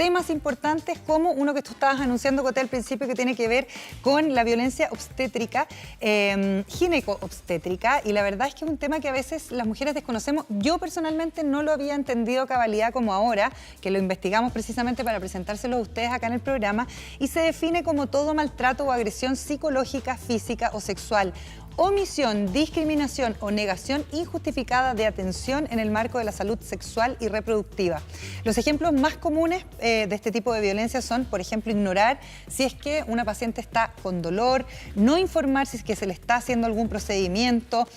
temas importantes como uno que tú estabas anunciando, Coté, al principio, que tiene que ver con la violencia obstétrica, gineco-obstétrica, y la verdad es que es un tema que a veces las mujeres desconocemos. Yo personalmente no lo había entendido a cabalidad como ahora, que lo investigamos precisamente para presentárselo a ustedes acá en el programa, y se define como todo maltrato o agresión psicológica, física o sexual, omisión, discriminación o negación injustificada de atención en el marco de la salud sexual y reproductiva. Los ejemplos más comunes de este tipo de violencia son, por ejemplo, ignorar si es que una paciente está con dolor, no informar si es que se le está haciendo algún procedimiento,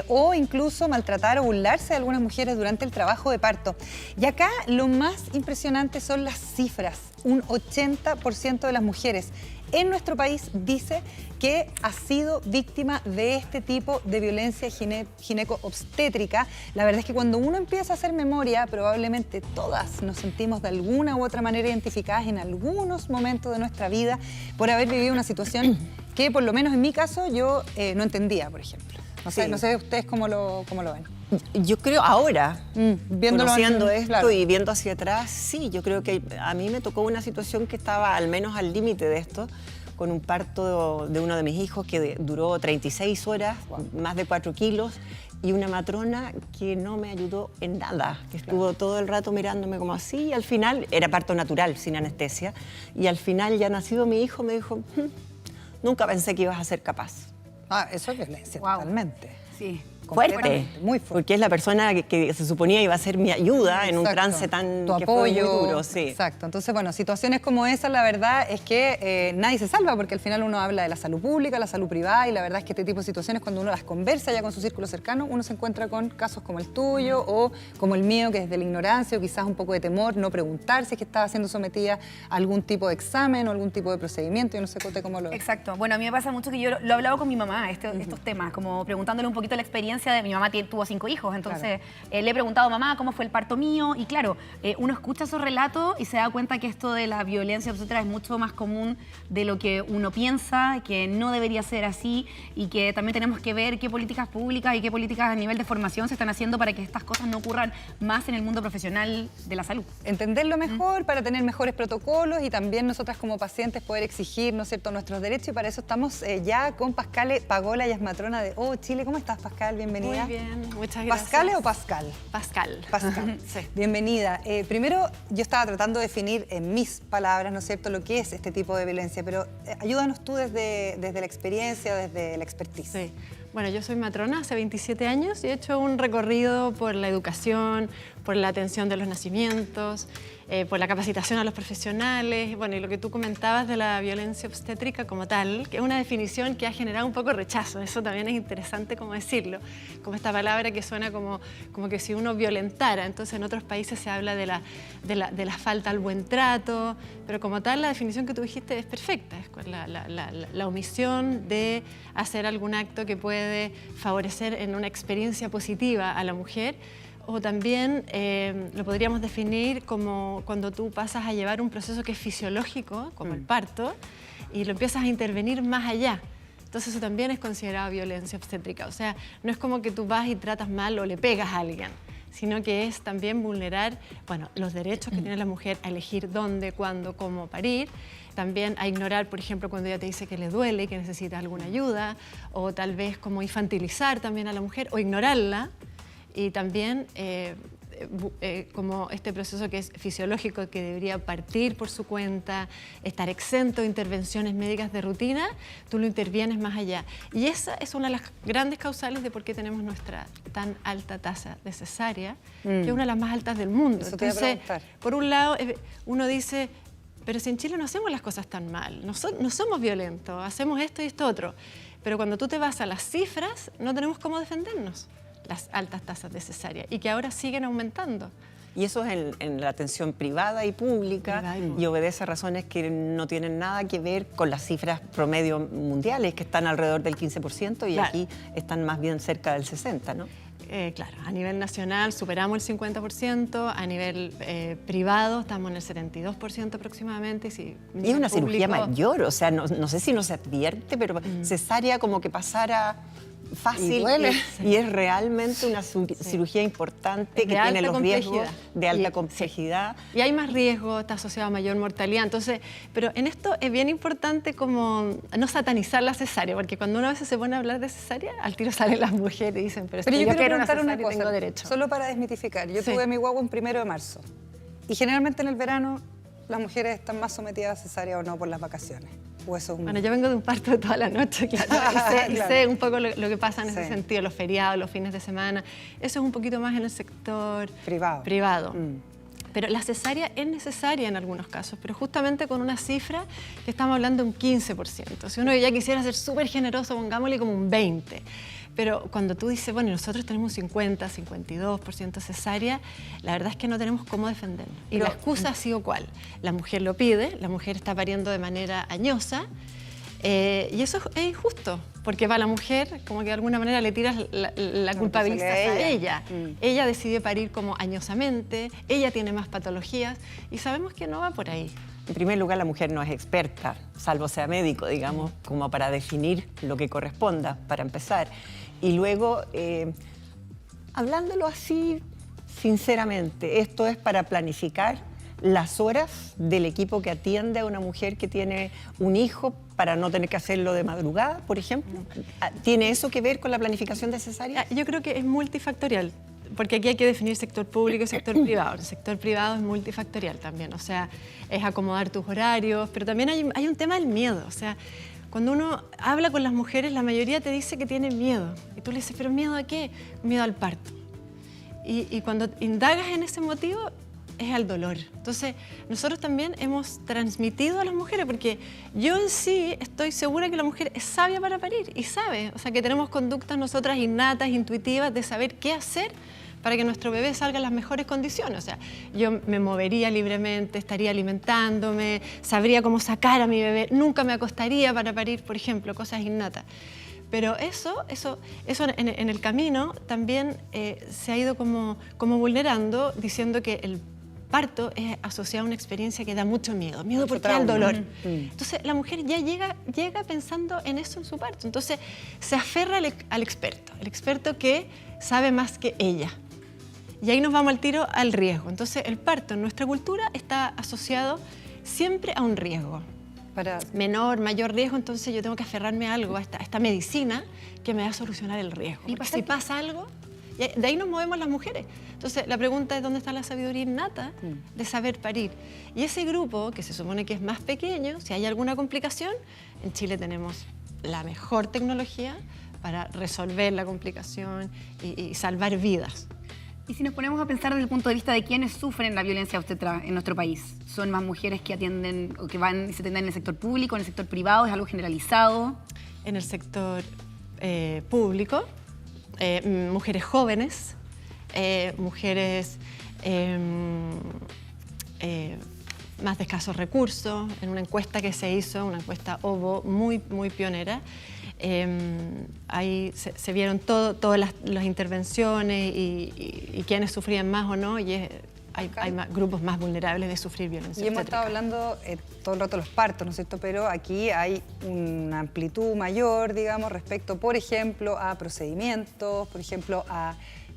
o incluso maltratar o burlarse de algunas mujeres durante el trabajo de parto. Y acá lo más impresionante son las cifras. Un 80% de las mujeres en nuestro país dice que ha sido víctima de este tipo de violencia gineco-obstétrica. La verdad es que cuando uno empieza a hacer memoria, probablemente todas nos sentimos de alguna u otra manera identificadas en algunos momentos de nuestra vida por haber vivido una situación que, por lo menos en mi caso, yo no entendía, por ejemplo. No sé ustedes cómo lo ven. Yo creo ahora, conociendo esto, claro, y viendo hacia atrás, sí, yo creo que a mí me tocó una situación que estaba al menos al límite de esto, con un parto de uno de mis hijos que duró 36 horas, más de 4 kilos, y una matrona que no me ayudó en nada, que estuvo todo el rato mirándome como así, y al final, era parto natural, sin anestesia, y al final, ya nacido mi hijo, me dijo, nunca pensé que ibas a ser capaz. Eso es violencia, totalmente. Sí. Fuerte, muy fuerte. Porque es la persona que se suponía iba a ser mi ayuda en un trance tan tu que apoyo, fue muy duro. Sí. Exacto. Entonces, bueno, situaciones como esa, la verdad es que nadie se salva, porque al final uno habla de la salud pública, la salud privada, y la verdad es que este tipo de situaciones, cuando uno las conversa ya con su círculo cercano, uno se encuentra con casos como el tuyo o como el mío, que es de la ignorancia o quizás un poco de temor, no preguntar si es que estaba siendo sometida a algún tipo de examen o algún tipo de procedimiento. Yo no sé, Coté, cómo lo... Exacto. Bueno, a mí me pasa mucho que yo lo he hablado con mi mamá, estos temas, como preguntándole un poquito la experiencia de mi mamá. Tuvo 5 hijos, entonces le he preguntado, mamá, ¿cómo fue el parto mío? Y claro, uno escucha esos relatos y se da cuenta que esto de la violencia obstétrica es mucho más común de lo que uno piensa, que no debería ser así, y que también tenemos que ver qué políticas públicas y qué políticas a nivel de formación se están haciendo para que estas cosas no ocurran más en el mundo profesional de la salud. Entenderlo mejor para tener mejores protocolos y también nosotras como pacientes poder exigir, ¿no es cierto?, nuestros derechos, y para eso estamos ya con Pascale Pagola, ella es matrona de Oh Chile. ¿Cómo estás, Pascal? Bienvenida. Muy bien, muchas gracias. ¿Pascale o Pascal? Pascal. Pascal. Sí. Bienvenida. Primero, yo estaba tratando de definir en mis palabras, ¿no es cierto?, lo que es este tipo de violencia, pero ayúdanos tú desde la experiencia, desde la expertise. Sí. Bueno, yo soy matrona hace 27 años y he hecho un recorrido por la educación, por la atención de los nacimientos, por la capacitación a los profesionales, bueno, y lo que tú comentabas de la violencia obstétrica como tal, que es una definición que ha generado un poco rechazo. Eso también es interesante como decirlo, como esta palabra que suena como que si uno violentara. Entonces en otros países se habla de la falta al buen trato, pero como tal la definición que tú dijiste es perfecta, es la omisión de hacer algún acto que puede favorecer en una experiencia positiva a la mujer. O también lo podríamos definir como cuando tú pasas a llevar un proceso que es fisiológico, como el parto, y lo empiezas a intervenir más allá. Entonces eso también es considerado violencia obstétrica. O sea, no es como que tú vas y tratas mal o le pegas a alguien, sino que es también vulnerar, bueno, los derechos que tiene la mujer a elegir dónde, cuándo, cómo parir. También a ignorar, por ejemplo, cuando ella te dice que le duele, que necesita alguna ayuda, o tal vez como infantilizar también a la mujer o ignorarla. Y también como este proceso que es fisiológico, que debería partir por su cuenta, estar exento de intervenciones médicas de rutina, tú lo intervienes más allá. Y esa es una de las grandes causales de por qué tenemos nuestra tan alta tasa de cesárea, que es una de las más altas del mundo. Eso te iba a Entonces, preguntar. por un lado, uno dice, pero si en Chile no hacemos las cosas tan mal, no somos violentos, hacemos esto y esto otro. Pero cuando tú te vas a las cifras, no tenemos cómo defendernos. Las altas tasas de cesárea y que ahora siguen aumentando. Y eso es en la atención privada y pública, y obedece a razones que no tienen nada que ver con las cifras promedio mundiales, que están alrededor del 15%, y claro, aquí están más bien cerca del 60%, ¿no? Claro, a nivel nacional superamos el 50%, a nivel privado estamos en el 72% aproximadamente. Y es una cirugía mayor, o sea, no sé si no se advierte, pero cesárea como que pasara fácil Y duele. y es realmente una cirugía importante que tiene los riesgos de alta complejidad. Y hay más riesgo, está asociado a mayor mortalidad. Entonces, pero en esto es bien importante como no satanizar la cesárea, porque cuando uno a veces se pone a hablar de cesárea, al tiro salen las mujeres y dicen, pero es que Pero yo yo quiero quiero una preguntar cesárea una y tengo cosa, derecho. solo para desmitificar. Yo Sí. tuve mi guagua en 1 de marzo y generalmente en el verano las mujeres están más sometidas a cesárea o no por las vacaciones. O eso es un... Bueno, yo vengo de un parto de toda la noche, claro, y sé un poco lo que pasa en ese Sí. sentido, los feriados, los fines de semana. Eso es un poquito más en el sector Privado. Pero la cesárea es necesaria en algunos casos, pero justamente con una cifra que estamos hablando de un 15%. Si uno ya quisiera ser súper generoso, pongámosle como un 20%. Pero cuando tú dices, bueno, nosotros tenemos un 50, 52% cesárea, la verdad es que no tenemos cómo defendernos. Y la excusa ha sido ¿cuál? La mujer lo pide, la mujer está pariendo de manera añosa, y eso es injusto, porque para la mujer, como que de alguna manera le tiras la culpabilidad a ella. Ella decidió parir como añosamente, ella tiene más patologías, y sabemos que no va por ahí. En primer lugar, la mujer no es experta, salvo sea médico, digamos, como para definir lo que corresponda, para empezar. Y luego, hablándolo así, sinceramente, esto es para planificar las horas del equipo que atiende a una mujer que tiene un hijo para no tener que hacerlo de madrugada, por ejemplo. ¿Tiene eso que ver con la planificación de cesárea? Yo creo que es multifactorial, porque aquí hay que definir sector público y sector privado. El sector privado es multifactorial también, o sea, es acomodar tus horarios, pero también hay un tema del miedo, o sea, cuando uno habla con las mujeres, la mayoría te dice que tiene miedo, y tú le dices, ¿pero miedo a qué? Miedo al parto. Y cuando indagas en ese motivo, es al dolor. Entonces, nosotros también hemos transmitido a las mujeres, porque yo en sí estoy segura que la mujer es sabia para parir, y sabe, o sea, que tenemos conductas nosotras innatas, intuitivas, de saber qué hacer para que nuestro bebé salga en las mejores condiciones. O sea, yo me movería libremente, estaría alimentándome, sabría cómo sacar a mi bebé, nunca me acostaría para parir, por ejemplo, cosas innatas. Pero eso en el camino también se ha ido como vulnerando, diciendo que el parto es asociado a una experiencia que da mucho miedo porque da el dolor. Entonces la mujer ya llega pensando en eso en su parto. Entonces se aferra al experto, el experto que sabe más que ella. Y ahí nos vamos al tiro al riesgo. Entonces el parto en nuestra cultura está asociado siempre a un riesgo. Menor, mayor riesgo, entonces yo tengo que aferrarme a algo, a esta medicina que me va a solucionar el riesgo. Y si pasa algo, de ahí nos movemos las mujeres. Entonces la pregunta es dónde está la sabiduría innata de saber parir. Y ese grupo, que se supone que es más pequeño, si hay alguna complicación, en Chile tenemos la mejor tecnología para resolver la complicación y salvar vidas. Y si nos ponemos a pensar desde el punto de vista de quienes sufren la violencia obstétrica en nuestro país, ¿son más mujeres que atienden o que van y se atienden en el sector público, en el sector privado? ¿Es algo generalizado? En el sector público, mujeres jóvenes, mujeres más de escasos recursos. En una encuesta que se hizo, una encuesta OVO muy pionera, ahí se vieron todas las intervenciones y quiénes sufrían más o no, y hay grupos más vulnerables de sufrir violencia Y hemos obstétrica. estado hablando todo el rato de los partos, ¿no es cierto? Pero aquí hay una amplitud mayor, digamos, respecto, por ejemplo, a procedimientos, por ejemplo, a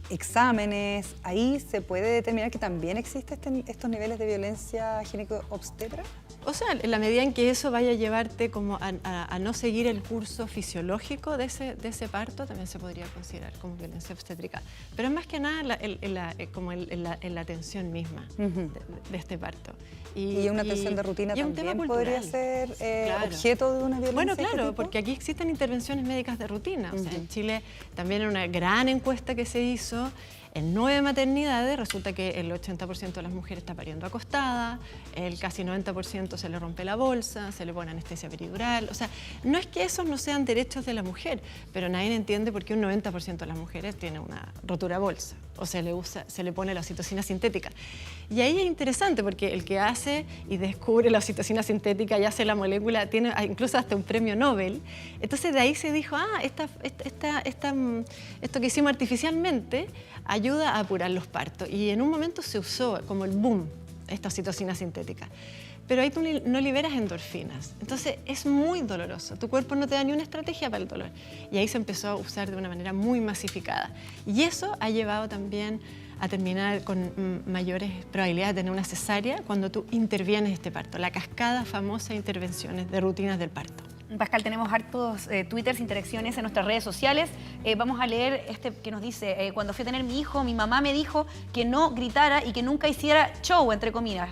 exámenes. Ahí se puede determinar que también existen estos niveles de violencia gineco-obstetra. O sea, en la medida en que eso vaya a llevarte como a no seguir el curso fisiológico de ese parto, también se podría considerar como violencia obstétrica. Pero es más que nada en la atención misma de este parto. Y una atención de rutina también podría ser objeto de una violencia. Bueno, claro, de este tipo. porque aquí existen intervenciones médicas de rutina. O sea, en Chile también en una gran encuesta que se hizo, en 9 maternidades resulta que el 80% de las mujeres está pariendo acostada, el casi 90% se le rompe la bolsa, se le pone anestesia peridural. O sea, no es que esos no sean derechos de la mujer, pero nadie entiende por qué un 90% de las mujeres tiene una rotura bolsa o se le pone la oxitocina sintética. Y ahí es interesante porque el que hace y descubre la oxitocina sintética y hace la molécula tiene incluso hasta un premio Nobel. Entonces de ahí se dijo, esto que hicimos artificialmente ayuda a apurar los partos. Y en un momento se usó como el boom esta oxitocina sintética. Pero ahí tú no liberas endorfinas. Entonces es muy doloroso. Tu cuerpo no te da ni una estrategia para el dolor. Y ahí se empezó a usar de una manera muy masificada. Y eso ha llevado también a terminar con mayores probabilidades de tener una cesárea cuando tú intervienes este parto. La cascada famosa de intervenciones de rutinas del parto. Pascal, tenemos hartos twitters, interacciones en nuestras redes sociales. Vamos a leer este que nos dice, cuando fui a tener mi hijo, mi mamá me dijo que no gritara y que nunca hiciera show, entre comillas,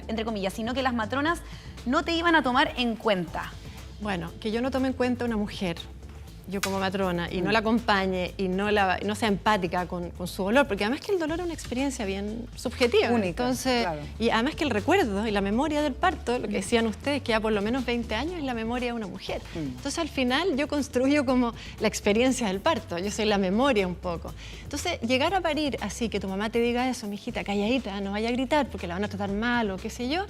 sino que las matronas no te iban a tomar en cuenta. Bueno, que yo no tome en cuenta una mujer, yo como matrona, y no la acompañe y no sea empática con su dolor, porque además que el dolor es una experiencia bien subjetiva. Única, entonces, claro. Y además que el recuerdo y la memoria del parto, lo que decían ustedes, que ya por lo menos 20 años es la memoria de una mujer. Entonces al final yo construyo como la experiencia del parto, yo soy la memoria un poco. Entonces llegar a parir así, que tu mamá te diga eso, mijita, calladita, no vaya a gritar porque la van a tratar mal o qué sé yo,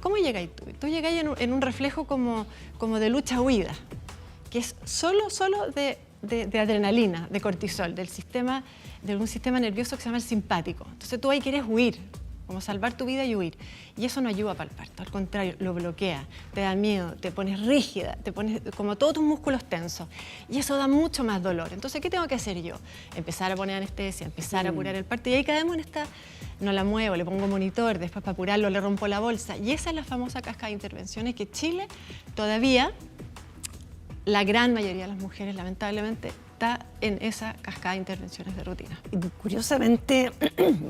¿cómo llegáis tú? Tú llegáis en un reflejo como de lucha-huida, que es solo de adrenalina, de cortisol, de un sistema nervioso que se llama el simpático. Entonces tú ahí quieres huir, como salvar tu vida y huir. Y eso no ayuda para el parto, al contrario, lo bloquea, te da miedo, te pones rígida, te pones como todos tus músculos tensos. Y eso da mucho más dolor. Entonces, ¿qué tengo que hacer yo? Empezar a poner anestesia, empezar a apurar el parto. Y ahí caemos en esta, no la muevo, le pongo monitor, después para apurarlo le rompo la bolsa. Y esa es la famosa cascada de intervenciones que Chile todavía, la gran mayoría de las mujeres, lamentablemente, está en esa cascada de intervenciones de rutina. Y curiosamente,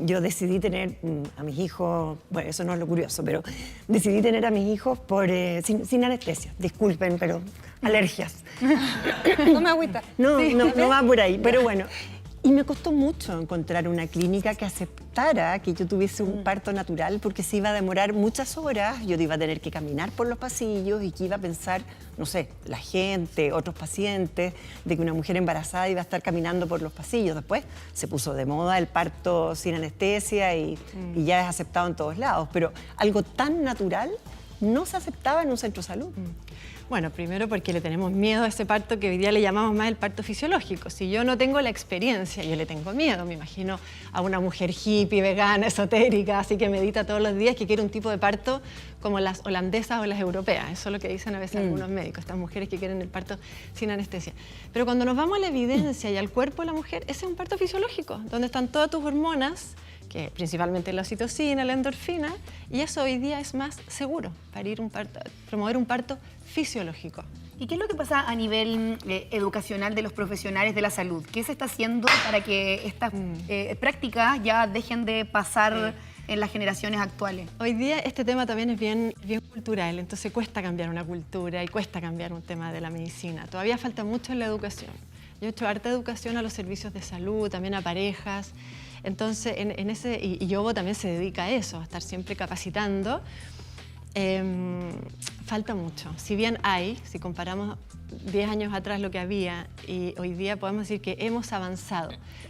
yo decidí tener a mis hijos, bueno, eso no es lo curioso, pero decidí tener a mis hijos sin anestesia. Disculpen, pero alergias. Toma agüita. No va por ahí, pero bueno. Y me costó mucho encontrar una clínica que aceptara que yo tuviese un parto natural, porque se iba a demorar muchas horas, yo iba a tener que caminar por los pasillos y que iba a pensar, no sé, la gente, otros pacientes, de que una mujer embarazada iba a estar caminando por los pasillos. Después se puso de moda el parto sin anestesia y ya es aceptado en todos lados, pero algo tan natural no se aceptaba en un centro de salud. Bueno, primero porque le tenemos miedo a ese parto que hoy día le llamamos más el parto fisiológico. Si yo no tengo la experiencia, yo le tengo miedo. Me imagino a una mujer hippie, vegana, esotérica, así que medita todos los días, que quiere un tipo de parto como las holandesas o las europeas. Eso es lo que dicen a veces algunos médicos, estas mujeres que quieren el parto sin anestesia. Pero cuando nos vamos a la evidencia y al cuerpo de la mujer, ese es un parto fisiológico, donde están todas tus hormonas, que principalmente la oxitocina, la endorfina, y eso hoy día es más seguro para promover un parto fisiológico. ¿Y qué es lo que pasa a nivel educacional de los profesionales de la salud? ¿Qué se está haciendo para que estas prácticas ya dejen de pasar en las generaciones actuales? Hoy día este tema también es bien cultural, entonces cuesta cambiar una cultura y cuesta cambiar un tema de la medicina. Todavía falta mucho en la educación. Yo he hecho harta educación a los servicios de salud, también a parejas. Entonces, y Yobo también se dedica a eso, a estar siempre capacitando. Falta mucho. Si bien si comparamos 10 años atrás lo que había y hoy día podemos decir que hemos avanzado,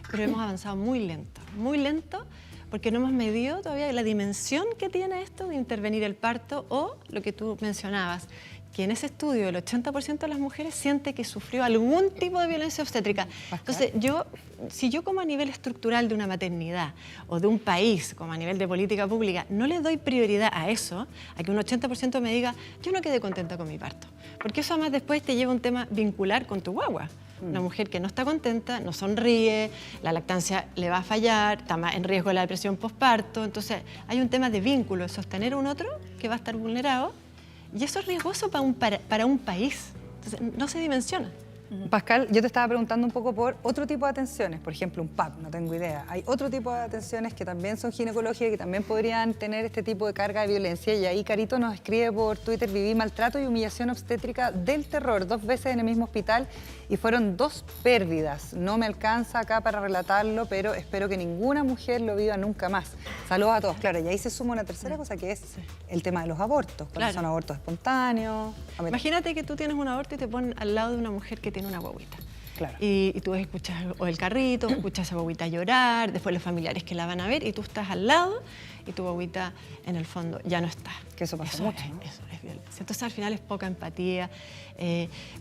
pero hemos avanzado muy lento, porque no hemos medido todavía la dimensión que tiene esto de intervenir el parto o lo que tú mencionabas, que en ese estudio el 80% de las mujeres siente que sufrió algún tipo de violencia obstétrica. Entonces, si yo como a nivel estructural de una maternidad o de un país, como a nivel de política pública, no le doy prioridad a eso, a que un 80% me diga, yo no quedé contenta con mi parto. Porque eso además después te lleva a un tema vincular con tu guagua. Una mujer que no está contenta, no sonríe, la lactancia le va a fallar, está más en riesgo de la depresión postparto. Entonces, hay un tema de vínculo, de sostener a un otro que va a estar vulnerado. Y eso es riesgoso para un país. Entonces, no se dimensiona. Pascal, yo te estaba preguntando un poco por otro tipo de atenciones, por ejemplo, un PAP, no tengo idea. Hay otro tipo de atenciones que también son ginecológicas y que también podrían tener este tipo de carga de violencia. Y ahí Carito nos escribe por Twitter: viví maltrato y humillación obstétrica del terror 2 veces en el mismo hospital y fueron 2 pérdidas. No me alcanza acá para relatarlo, pero espero que ninguna mujer lo viva nunca más. Saludos a todos. Claro, y ahí se suma una tercera cosa, que es el tema de los abortos, cuando son abortos espontáneos. Imagínate que tú tienes un aborto y te ponen al lado de una mujer que tiene una guaguita. Claro. Y tú escuchas o el carrito, escuchas a esa guaguita llorar, después los familiares que la van a ver y tú estás al lado y tu guaguita en el fondo ya no está. Que eso pasa mucho, ¿no? Eso es violencia. Entonces al final es poca empatía,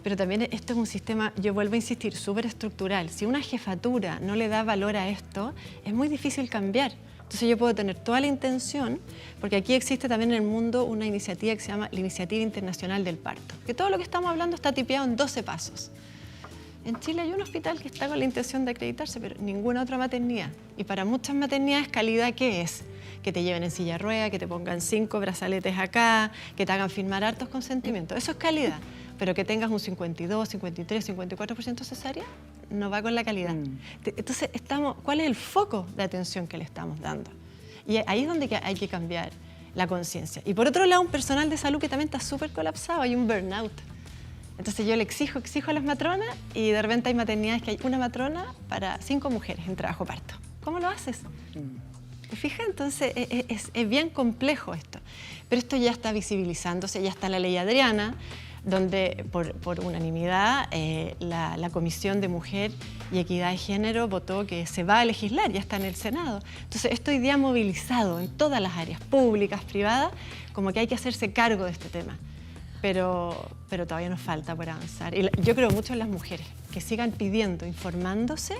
pero también esto es un sistema, yo vuelvo a insistir, súper estructural. Si una jefatura no le da valor a esto, es muy difícil cambiar. Entonces yo puedo tener toda la intención, porque aquí existe también en el mundo una iniciativa que se llama la Iniciativa Internacional del Parto, que todo lo que estamos hablando está tipiado en 12 pasos. En Chile hay un hospital que está con la intención de acreditarse, pero ninguna otra maternidad. Y para muchas maternidades, calidad, ¿qué es? Que te lleven en silla de rueda, que te pongan 5 brazaletes acá, que te hagan firmar hartos consentimientos. Eso es calidad. Pero que tengas un 52, 53, 54% cesárea, no va con la calidad. Entonces, ¿cuál es el foco de atención que le estamos dando? Y ahí es donde hay que cambiar la conciencia. Y por otro lado, un personal de salud que también está súper colapsado, hay un burnout. Entonces yo le exijo a las matronas y de repente hay maternidades que hay una matrona para 5 mujeres en trabajo parto. ¿Cómo lo haces? ¿Te fijas? Entonces es bien complejo esto. Pero esto ya está visibilizándose, ya está la ley Adriana, donde por unanimidad la Comisión de Mujer y Equidad de Género votó que se va a legislar, ya está en el Senado. Entonces esto hoy día movilizado en todas las áreas públicas, privadas, como que hay que hacerse cargo de este tema. Pero todavía nos falta por avanzar. Y yo creo mucho en las mujeres, que sigan pidiendo, informándose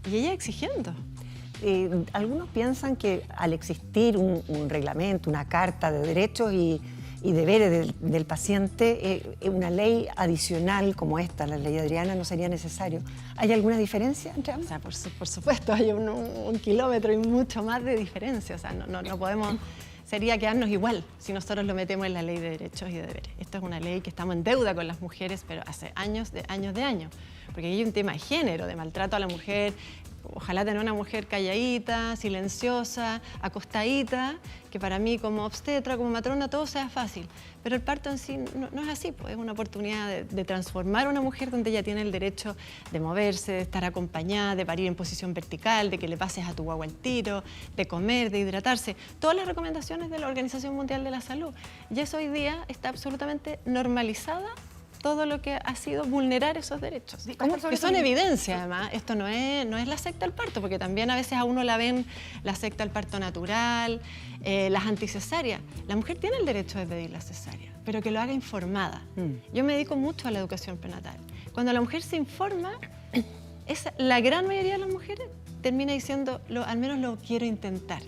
y ellas exigiendo. Algunos piensan que al existir un reglamento, una carta de derechos y deberes del paciente, una ley adicional como esta, la ley Adriana, no sería necesario. ¿Hay alguna diferencia entre ambas? O sea, por supuesto, hay un kilómetro y mucho más de diferencia. O sea, no podemos... Sería quedarnos igual si nosotros lo metemos en la ley de derechos y de deberes. Esto es una ley que estamos en deuda con las mujeres, pero hace años. Porque hay un tema de género, de maltrato a la mujer. Ojalá tener una mujer calladita, silenciosa, acostadita, que para mí como obstetra, como matrona, todo sea fácil. Pero el parto en sí no es así, pues es una oportunidad de transformar a una mujer donde ella tiene el derecho de moverse, de estar acompañada, de parir en posición vertical, de que le pases a tu guagua el tiro, de comer, de hidratarse. Todas las recomendaciones de la Organización Mundial de la Salud. Y eso hoy día está absolutamente normalizada, todo lo que ha sido vulnerar esos derechos. Que son evidencia, además. Esto no es la secta del parto, porque también a veces a uno la ven la secta del parto natural, las anticesáreas. La mujer tiene el derecho de pedir la cesárea, pero que lo haga informada. Yo me dedico mucho a la educación prenatal. Cuando la mujer se informa, la gran mayoría de las mujeres termina diciendo, al menos lo quiero intentar.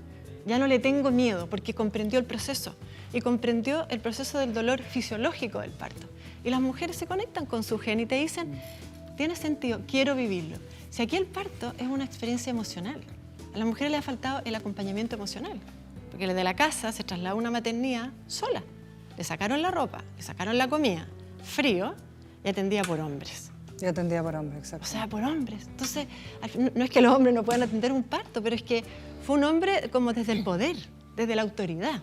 Ya no le tengo miedo, porque comprendió el proceso. Y comprendió el proceso del dolor fisiológico del parto. Y las mujeres se conectan con su gen y te dicen, tiene sentido, quiero vivirlo. Si aquí el parto es una experiencia emocional, a la mujer le ha faltado el acompañamiento emocional, porque desde la casa se trasladó a una maternidad sola. Le sacaron la ropa, le sacaron la comida, frío, y atendida por hombres. Y atendida por hombres, exacto. O sea, por hombres. Entonces, no es que los hombres no puedan atender un parto, pero es que fue un hombre como desde el poder, desde la autoridad.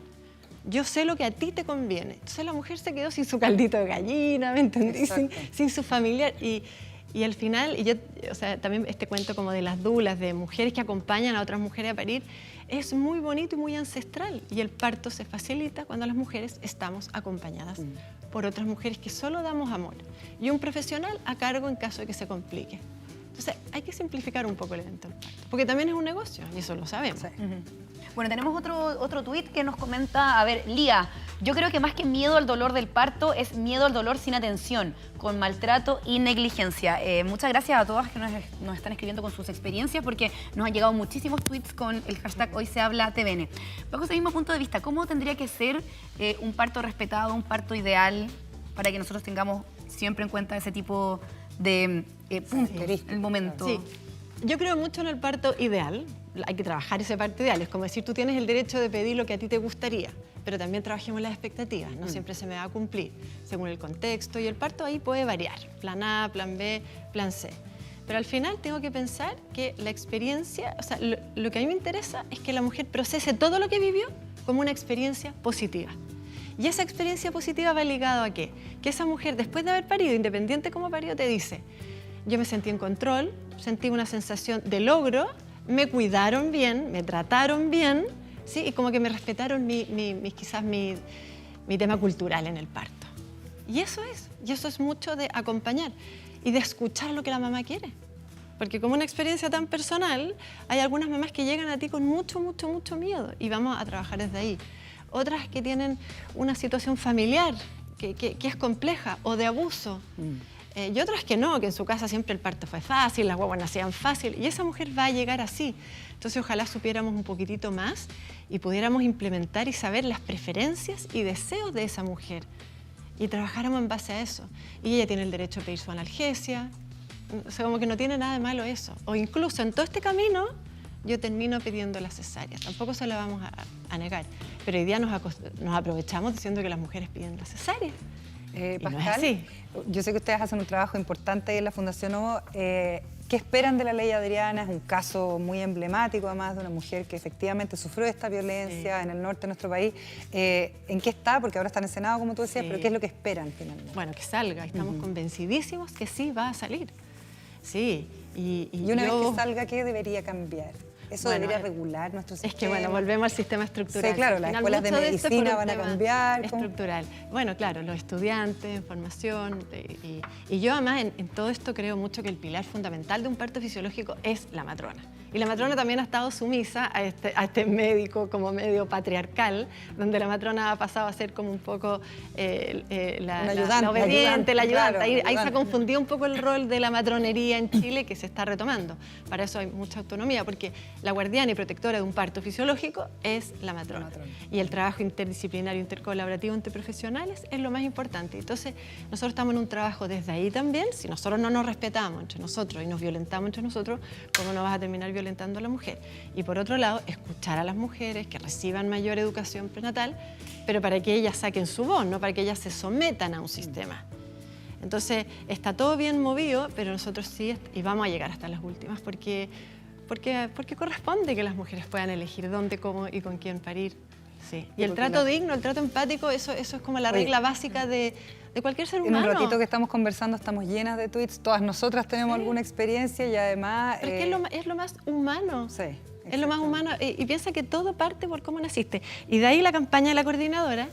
Yo sé lo que a ti te conviene. Entonces la mujer se quedó sin su caldito de gallina, ¿me entendí? Sin su familiar. Y al final, o sea, también este cuento como de las dulas, de mujeres que acompañan a otras mujeres a parir, es muy bonito y muy ancestral. Y el parto se facilita cuando las mujeres estamos acompañadas por otras mujeres que solo damos amor. Y un profesional a cargo en caso de que se complique. Entonces hay que simplificar un poco el evento del parto, porque también es un negocio y eso lo sabemos. Sí. Bueno, tenemos otro tuit que nos comenta, a ver, Lía, yo creo que más que miedo al dolor del parto es miedo al dolor sin atención, con maltrato y negligencia. Muchas gracias a todas que nos están escribiendo con sus experiencias, porque nos han llegado muchísimos tweets con el hashtag Hoy Se Habla TVN. Bajo ese mismo punto de vista, ¿cómo tendría que ser un parto respetado, un parto ideal, para que nosotros tengamos siempre en cuenta ese tipo de puntos en el momento? Sí. Yo creo mucho en el parto ideal. Hay que trabajar ese parto ideal. Es como decir, tú tienes el derecho de pedir lo que a ti te gustaría, pero también trabajemos las expectativas. No siempre se me va a cumplir, según el contexto. Y el parto ahí puede variar. Plan A, plan B, plan C. Pero al final tengo que pensar que la experiencia, o sea, lo que a mí me interesa es que la mujer procese todo lo que vivió como una experiencia positiva. Y esa experiencia positiva va ligado a ¿qué? Que esa mujer, después de haber parido, independiente cómo parió, te dice, yo me sentí en control, sentí una sensación de logro, me cuidaron bien, me trataron bien, ¿sí? Y como que me respetaron quizás mi tema cultural en el parto. Y eso es mucho de acompañar y de escuchar lo que la mamá quiere. Porque como una experiencia tan personal, hay algunas mamás que llegan a ti con mucho miedo y vamos a trabajar desde ahí. Otras que tienen una situación familiar que es compleja o de abuso. y otras que no, que en su casa siempre el parto fue fácil, las guaguas nacían fácil, y esa mujer va a llegar así. Entonces ojalá supiéramos un poquitito más y pudiéramos implementar y saber las preferencias y deseos de esa mujer y trabajáramos en base a eso. Y ella tiene el derecho a pedir su analgesia, o sea, como que no tiene nada de malo eso. O incluso en todo este camino yo termino pidiendo la cesárea, tampoco se la vamos a negar, pero hoy día nos aprovechamos diciendo que las mujeres piden la cesárea. Pascal, no es así. yo sé que ustedes hacen un trabajo importante en la Fundación OVO. ¿Qué esperan de la ley Adriana? Es un caso muy emblemático, además, de una mujer que efectivamente sufrió esta violencia en el norte de nuestro país. ¿En qué está? Porque ahora está en el Senado, como tú decías, pero ¿qué es lo que esperan finalmente? Bueno, que salga. Estamos convencidísimos que sí va a salir. Sí. Y una vez que salga, ¿qué debería cambiar? ¿Eso debería regular nuestro sistema? Es que, bueno, volvemos al sistema estructural. Sí, claro, las escuelas de medicina van a cambiar. Estructural. Bueno, claro, los estudiantes, formación. Y yo, además, en todo esto creo mucho que el pilar fundamental de un parto fisiológico es la matrona. Y la matrona también ha estado sumisa a este médico como medio patriarcal, donde la matrona ha pasado a ser como un poco la obediente, la ayudante. Claro, ahí se ha confundido un poco el rol de la matronería en Chile, que se está retomando. Para eso hay mucha autonomía, porque la guardiana y protectora de un parto fisiológico es la matrona. Y el trabajo interdisciplinario, intercolaborativo entre profesionales es lo más importante. Entonces, nosotros estamos en un trabajo desde ahí también. Si nosotros no nos respetamos entre nosotros y nos violentamos entre nosotros, ¿cómo no vas a terminar violentando a la mujer? Y por otro lado, escuchar a las mujeres que reciban mayor educación prenatal, pero para que ellas saquen su voz, no para que ellas se sometan a un sistema. Entonces, está todo bien movido, pero nosotros sí, y vamos a llegar hasta las últimas, porque corresponde que las mujeres puedan elegir dónde, cómo y con quién parir. Sí. Y el trato digno, el trato empático, eso es como la regla básica de cualquier ser humano. En un ratito que estamos conversando estamos llenas de tweets, todas nosotras tenemos alguna experiencia y además... Pero es lo más humano. Sí. Es lo más humano y piensa que todo parte por cómo naciste. Y de ahí la campaña de la coordinadora,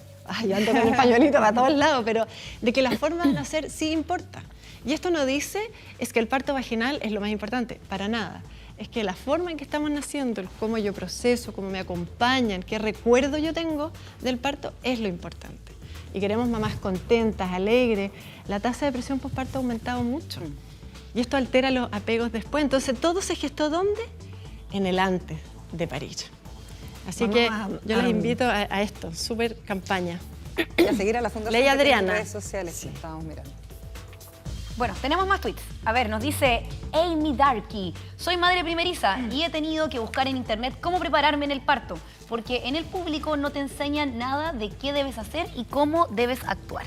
yo ando con el pañuelito para todos lados, pero de que la forma de nacer sí importa. Y esto no dice es que el parto vaginal es lo más importante, para nada. Es que la forma en que estamos naciendo, el cómo yo proceso, cómo me acompañan, qué recuerdo yo tengo del parto es lo importante. Y queremos mamás contentas, alegres. La tasa de depresión postparto ha aumentado mucho. Y esto altera los apegos después. Entonces, todo se gestó ¿dónde? En el antes de parir. Así que yo les invito a esto, súper campaña. Y a seguir a la Fundación Ley Adriana. En redes sociales que estábamos mirando. Bueno, tenemos más tweets. A ver, nos dice Amy Darky. Soy madre primeriza y he tenido que buscar en internet cómo prepararme en el parto, porque en el público no te enseñan nada de qué debes hacer y cómo debes actuar.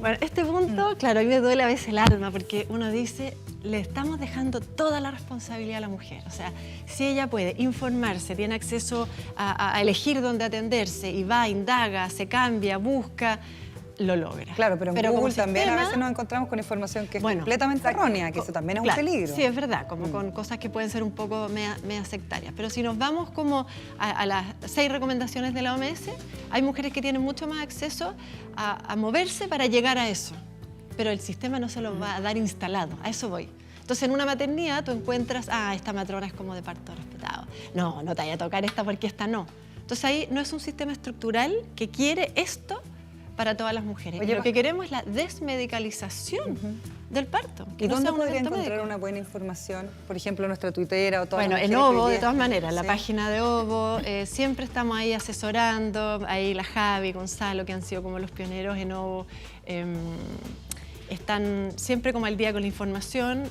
Bueno, este punto, claro, a mí me duele a veces el alma, porque uno dice, le estamos dejando toda la responsabilidad a la mujer. O sea, si ella puede informarse, tiene acceso a elegir dónde atenderse y va, indaga, se cambia, busca, lo logra. Claro, pero en Google también a veces nos encontramos con información que es completamente errónea, que eso también es un peligro. Sí, es verdad, como con cosas que pueden ser un poco media sectarias. Pero si nos vamos como a las 6 recomendaciones de la OMS, hay mujeres que tienen mucho más acceso a moverse para llegar a eso. Pero el sistema no se lo va a dar instalado, a eso voy. Entonces, en una maternidad tú encuentras, esta matrona es como de parto respetado. No te vaya a tocar esta porque esta no. Entonces, ahí no es un sistema estructural que quiere esto para todas las mujeres. Oye, lo que queremos es la desmedicalización del parto. ¿Y dónde podría encontrar una buena información? Por ejemplo, nuestra tuitera o todas las en OVO, de todas maneras, la página de OVO, siempre estamos ahí asesorando, ahí la Javi, Gonzalo, que han sido como los pioneros en OVO, están siempre como al día con la información.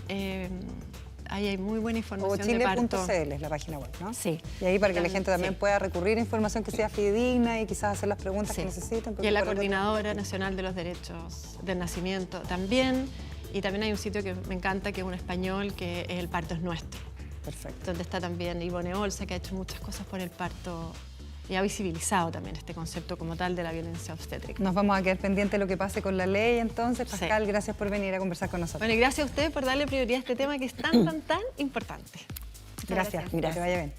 Ahí hay muy buena información de parto. Chile.cl es la página web, ¿no? Sí. Y ahí para que la gente también pueda recurrir a información que sea fidedigna y quizás hacer las preguntas que necesiten. Y en la Coordinadora Nacional de los Derechos del Nacimiento también. Y también hay un sitio que me encanta, que es un español, que es El Parto es Nuestro. Perfecto. Donde está también Ivone Olza, que ha hecho muchas cosas por el parto y ha visibilizado también este concepto como tal de la violencia obstétrica. Nos vamos a quedar pendientes de lo que pase con la ley entonces. Pascal, gracias por venir a conversar con nosotros. Bueno, y gracias a ustedes por darle prioridad a este tema que es tan importante. Gracias. Que vaya bien.